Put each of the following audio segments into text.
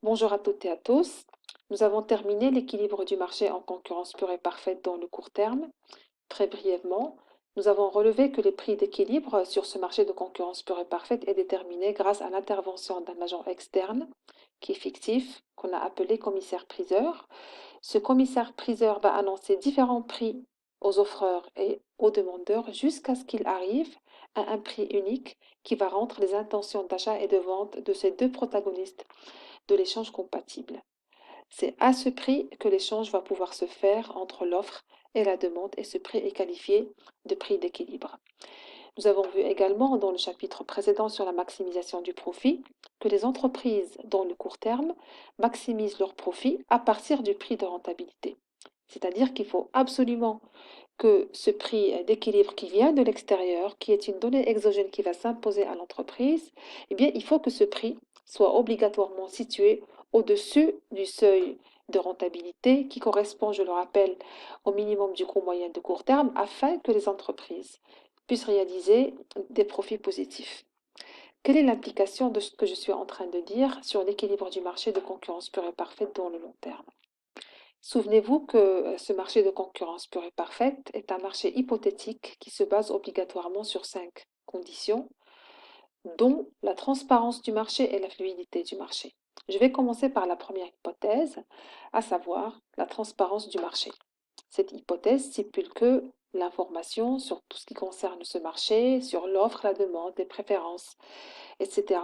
Bonjour à toutes et à tous. Nous avons terminé l'équilibre du marché en concurrence pure et parfaite dans le court terme. Très brièvement, nous avons relevé que les prix d'équilibre sur ce marché de concurrence pure et parfaite est déterminé grâce à l'intervention d'un agent externe qui est fictif, qu'on a appelé commissaire-priseur. Ce commissaire-priseur va annoncer différents prix aux offreurs et aux demandeurs jusqu'à ce qu'il arrive à un prix unique qui va rendre les intentions d'achat et de vente de ces deux protagonistes de l'échange compatible. C'est à ce prix que l'échange va pouvoir se faire entre l'offre et la demande et ce prix est qualifié de prix d'équilibre. Nous avons vu également dans le chapitre précédent sur la maximisation du profit que les entreprises dans le court terme maximisent leur profit à partir du prix de rentabilité. C'est-à-dire qu'il faut absolument que ce prix d'équilibre qui vient de l'extérieur, qui est une donnée exogène qui va s'imposer à l'entreprise, eh bien, il faut que ce prix soit obligatoirement situé au-dessus du seuil de rentabilité qui correspond, je le rappelle, au minimum du coût moyen de court terme afin que les entreprises puissent réaliser des profits positifs. Quelle est l'implication de ce que je suis en train de dire sur l'équilibre du marché de concurrence pure et parfaite dans le long terme? Souvenez-vous que ce marché de concurrence pure et parfaite est un marché hypothétique qui se base obligatoirement sur 5 conditions, dont la transparence du marché et la fluidité du marché. Je vais commencer par la première hypothèse, à savoir la transparence du marché. Cette hypothèse stipule que l'information sur tout ce qui concerne ce marché, sur l'offre, la demande, les préférences, etc.,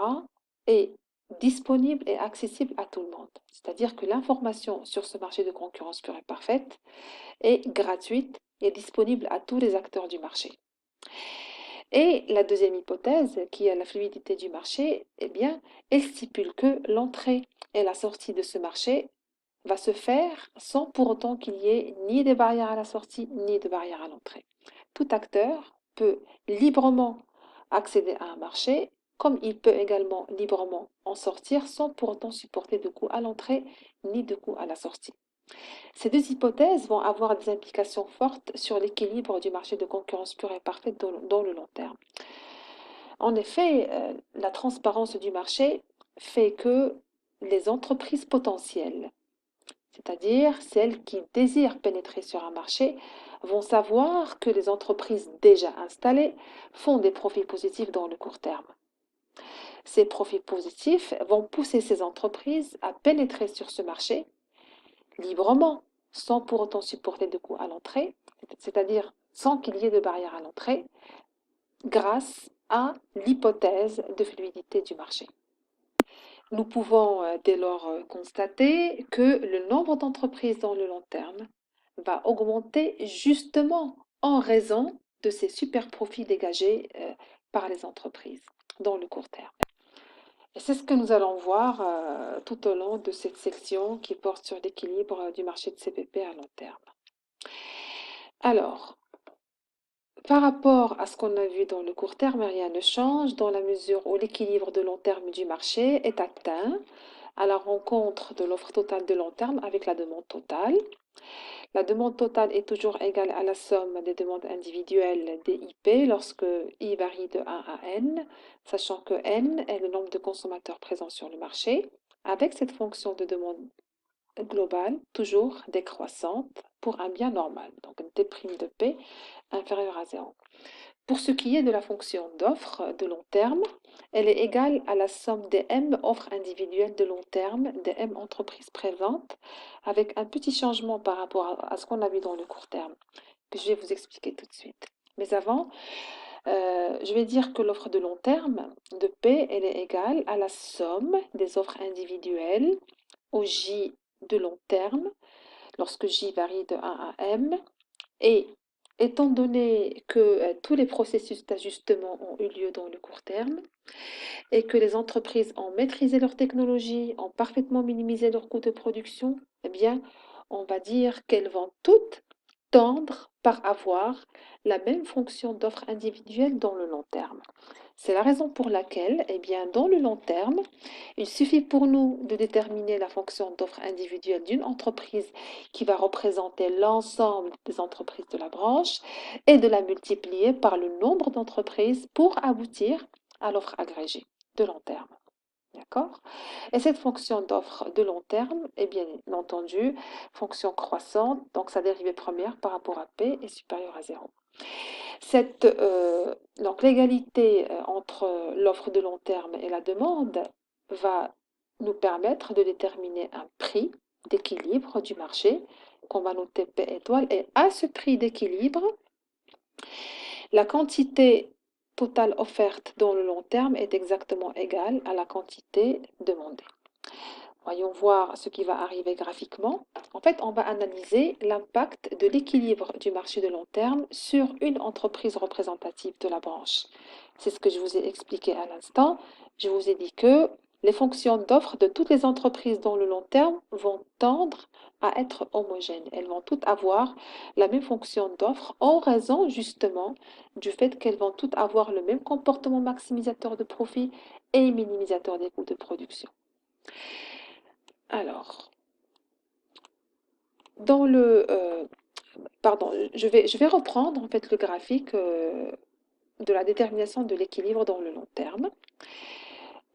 est disponible et accessible à tout le monde. C'est-à-dire que l'information sur ce marché de concurrence pure et parfaite est gratuite et disponible à tous les acteurs du marché. Et la deuxième hypothèse, qui est la fluidité du marché, eh bien, elle stipule que l'entrée et la sortie de ce marché va se faire sans pour autant qu'il y ait ni des barrières à la sortie, ni de barrières à l'entrée. Tout acteur peut librement accéder à un marché, comme il peut également librement en sortir sans pour autant supporter de coûts à l'entrée ni de coûts à la sortie. Ces deux hypothèses vont avoir des implications fortes sur l'équilibre du marché de concurrence pure et parfaite dans le long terme. En effet, la transparence du marché fait que les entreprises potentielles, c'est-à-dire celles qui désirent pénétrer sur un marché, vont savoir que les entreprises déjà installées font des profits positifs dans le court terme. Ces profits positifs vont pousser ces entreprises à pénétrer sur ce marché librement, sans pour autant supporter de coûts à l'entrée, c'est-à-dire sans qu'il y ait de barrière à l'entrée, grâce à l'hypothèse de fluidité du marché. Nous pouvons dès lors constater que le nombre d'entreprises dans le long terme va augmenter justement en raison de ces super profits dégagés par les entreprises dans le court terme. Et c'est ce que nous allons voir tout au long de cette section qui porte sur l'équilibre du marché de CPP à long terme. Alors, par rapport à ce qu'on a vu dans le court terme, rien ne change dans la mesure où l'équilibre de long terme du marché est atteint à la rencontre de l'offre totale de long terme avec la demande totale. La demande totale est toujours égale à la somme des demandes individuelles DIP lorsque I varie de 1 à n, sachant que n est le nombre de consommateurs présents sur le marché, avec cette fonction de demande globale toujours décroissante pour un bien normal, donc D' de P inférieur à 0. Pour ce qui est de la fonction d'offre de long terme, elle est égale à la somme des M offres individuelles de long terme des M entreprises présentes, avec un petit changement par rapport à ce qu'on a vu dans le court terme, que je vais vous expliquer tout de suite. Mais avant, je vais dire que l'offre de long terme de P, elle est égale à la somme des offres individuelles au J de long terme, lorsque J varie de 1 à M, et étant donné que tous les processus d'ajustement ont eu lieu dans le court terme et que les entreprises ont maîtrisé leur technologie, ont parfaitement minimisé leurs coûts de production, eh bien, on va dire qu'elles vont toutes tendre par avoir la même fonction d'offre individuelle dans le long terme. C'est la raison pour laquelle, eh bien, dans le long terme, il suffit pour nous de déterminer la fonction d'offre individuelle d'une entreprise qui va représenter l'ensemble des entreprises de la branche et de la multiplier par le nombre d'entreprises pour aboutir à l'offre agrégée de long terme. D'accord? Et cette fonction d'offre de long terme est bien entendu fonction croissante, donc sa dérivée première par rapport à P est supérieure à zéro. Donc l'égalité entre l'offre de long terme et la demande va nous permettre de déterminer un prix d'équilibre du marché qu'on va noter P étoile. Et à ce prix d'équilibre, la quantité totale offerte dans le long terme est exactement égale à la quantité demandée. Voyons voir ce qui va arriver graphiquement. En fait, on va analyser l'impact de l'équilibre du marché de long terme sur une entreprise représentative de la branche. C'est ce que je vous ai expliqué à l'instant. Je vous ai dit que les fonctions d'offre de toutes les entreprises dans le long terme vont tendre à être homogènes. Elles vont toutes avoir la même fonction d'offre en raison justement du fait qu'elles vont toutes avoir le même comportement maximisateur de profit et minimisateur des coûts de production. Alors, dans le, pardon, je vais reprendre en fait le graphique de la détermination de l'équilibre dans le long terme.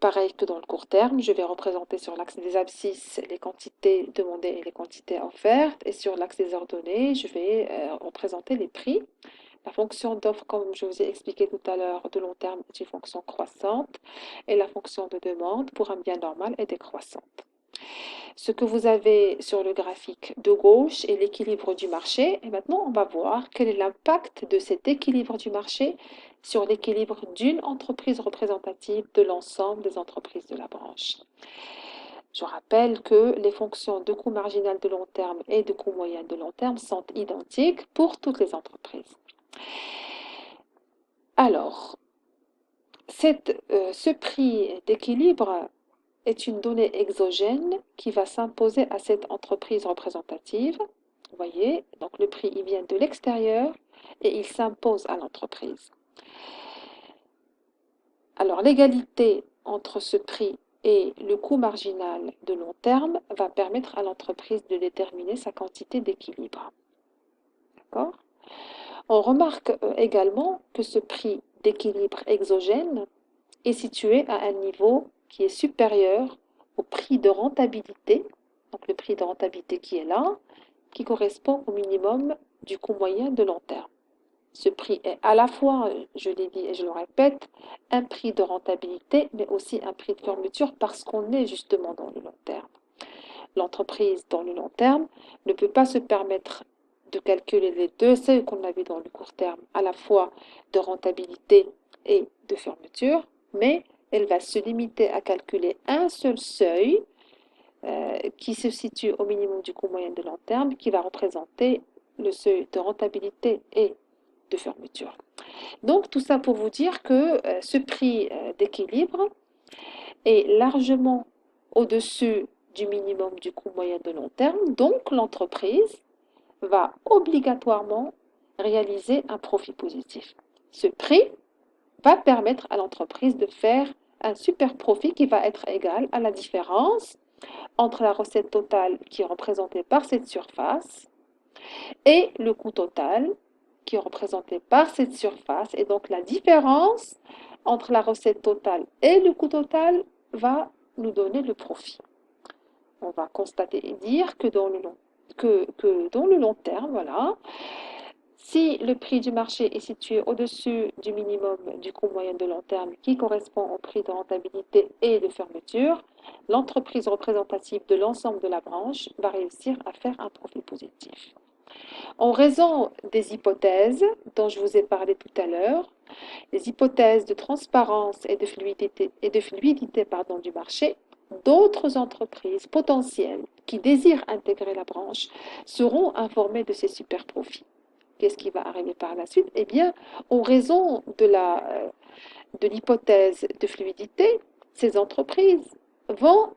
Pareil que dans le court terme, je vais représenter sur l'axe des abscisses les quantités demandées et les quantités offertes, et sur l'axe des ordonnées, je vais représenter les prix. La fonction d'offre, comme je vous ai expliqué tout à l'heure, de long terme est une fonction croissante, et la fonction de demande pour un bien normal est décroissante. Ce que vous avez sur le graphique de gauche est l'équilibre du marché. Et maintenant, on va voir quel est l'impact de cet équilibre du marché sur l'équilibre d'une entreprise représentative de l'ensemble des entreprises de la branche. Je rappelle que les fonctions de coût marginal de long terme et de coût moyen de long terme sont identiques pour toutes les entreprises. Alors, ce prix d'équilibre est une donnée exogène qui va s'imposer à cette entreprise représentative. Vous voyez, donc le prix il vient de l'extérieur et il s'impose à l'entreprise. Alors l'égalité entre ce prix et le coût marginal de long terme va permettre à l'entreprise de déterminer sa quantité d'équilibre. D'accord? On remarque également que ce prix d'équilibre exogène est situé à un niveau qui est supérieur au prix de rentabilité, donc le prix de rentabilité qui est là, qui correspond au minimum du coût moyen de long terme. Ce prix est à la fois, je l'ai dit et je le répète, un prix de rentabilité, mais aussi un prix de fermeture parce qu'on est justement dans le long terme. L'entreprise dans le long terme ne peut pas se permettre de calculer les deux seuils qu'on a vu dans le court terme, à la fois de rentabilité et de fermeture, mais elle va se limiter à calculer un seul seuil qui se situe au minimum du coût moyen de long terme, qui va représenter le seuil de rentabilité et de fermeture. Donc tout ça pour vous dire que ce prix d'équilibre est largement au-dessus du minimum du coût moyen de long terme, donc l'entreprise va obligatoirement réaliser un profit positif. Ce prix va permettre à l'entreprise de faire un super profit qui va être égal à la différence entre la recette totale qui est représentée par cette surface et le coût total qui est représenté par cette surface. Et donc la différence entre la recette totale et le coût total va nous donner le profit. On va constater et dire que dans le long terme, voilà, si le prix du marché est situé au-dessus du minimum du coût moyen de long terme qui correspond au prix de rentabilité et de fermeture, l'entreprise représentative de l'ensemble de la branche va réussir à faire un profit positif. En raison des hypothèses dont je vous ai parlé tout à l'heure, les hypothèses de transparence et de fluidité du marché, d'autres entreprises potentielles qui désirent intégrer la branche seront informées de ces super profits. Qu'est-ce qui va arriver par la suite? Eh bien, en raison de l'hypothèse de fluidité, ces entreprises vont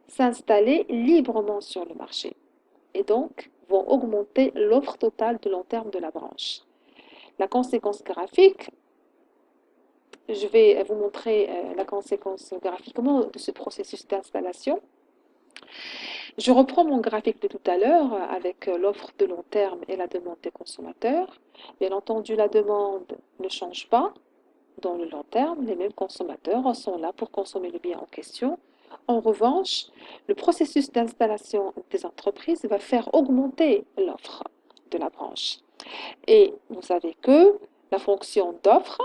s'installer librement sur le marché et donc vont augmenter l'offre totale de long terme de la branche. La conséquence graphique, je vais vous montrer la conséquence graphiquement de ce processus d'installation. Je reprends mon graphique de tout à l'heure avec l'offre de long terme et la demande des consommateurs. Bien entendu, la demande ne change pas dans le long terme. Les mêmes consommateurs sont là pour consommer le bien en question. En revanche, le processus d'installation des entreprises va faire augmenter l'offre de la branche. Et vous savez que la fonction d'offre,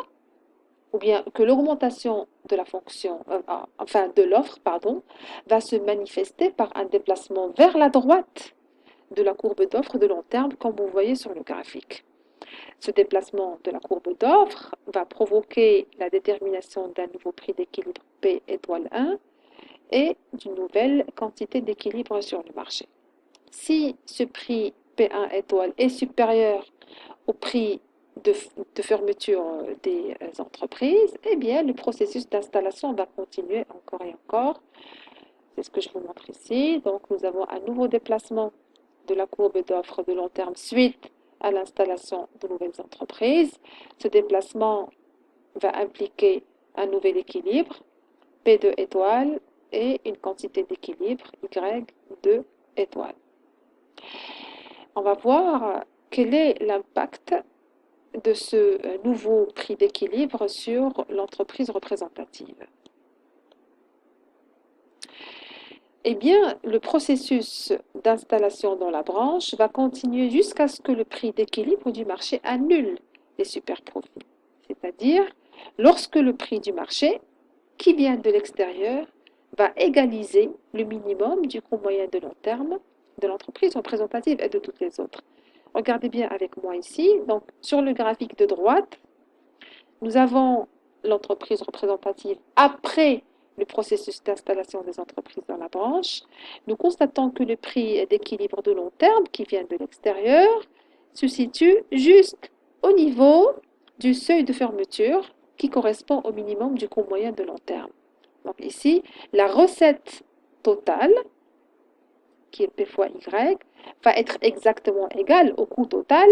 ou bien que l'augmentation de la fonction, enfin de l'offre, pardon, va se manifester par un déplacement vers la droite de la courbe d'offre de long terme, comme vous voyez sur le graphique. Ce déplacement de la courbe d'offre va provoquer la détermination d'un nouveau prix d'équilibre P étoile 1 et d'une nouvelle quantité d'équilibre sur le marché. Si ce prix P1 étoile est supérieur au prix de fermeture des entreprises, eh bien, le processus d'installation va continuer encore et encore. C'est ce que je vous montre ici. Donc, nous avons un nouveau déplacement de la courbe d'offre de long terme suite à l'installation de nouvelles entreprises. Ce déplacement va impliquer un nouvel équilibre, P2 étoile, et une quantité d'équilibre, Y2 étoile. On va voir quel est l'impact de ce nouveau prix d'équilibre sur l'entreprise représentative. Eh bien, le processus d'installation dans la branche va continuer jusqu'à ce que le prix d'équilibre du marché annule les superprofits. C'est-à-dire, lorsque le prix du marché, qui vient de l'extérieur, va égaliser le minimum du coût moyen de long terme de l'entreprise représentative et de toutes les autres. Regardez bien avec moi ici. Donc, sur le graphique de droite, nous avons l'entreprise représentative après le processus d'installation des entreprises dans la branche. Nous constatons que le prix d'équilibre de long terme qui vient de l'extérieur se situe juste au niveau du seuil de fermeture qui correspond au minimum du coût moyen de long terme. Donc ici, la recette totale, qui est P fois Y, va être exactement égale au coût total,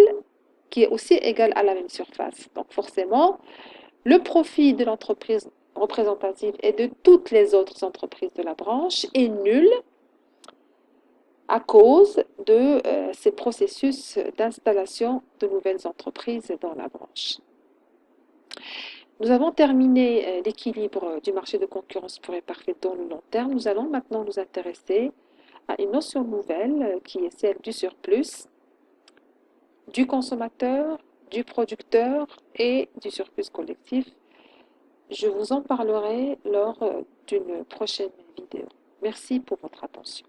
qui est aussi égal à la même surface. Donc forcément, le profit de l'entreprise représentative et de toutes les autres entreprises de la branche est nul à cause de ces processus d'installation de nouvelles entreprises dans la branche. Nous avons terminé l'équilibre du marché de concurrence pure et parfaite dans le long terme. Nous allons maintenant nous intéresser à une notion nouvelle qui est celle du surplus, du consommateur, du producteur et du surplus collectif. Je vous en parlerai lors d'une prochaine vidéo. Merci pour votre attention.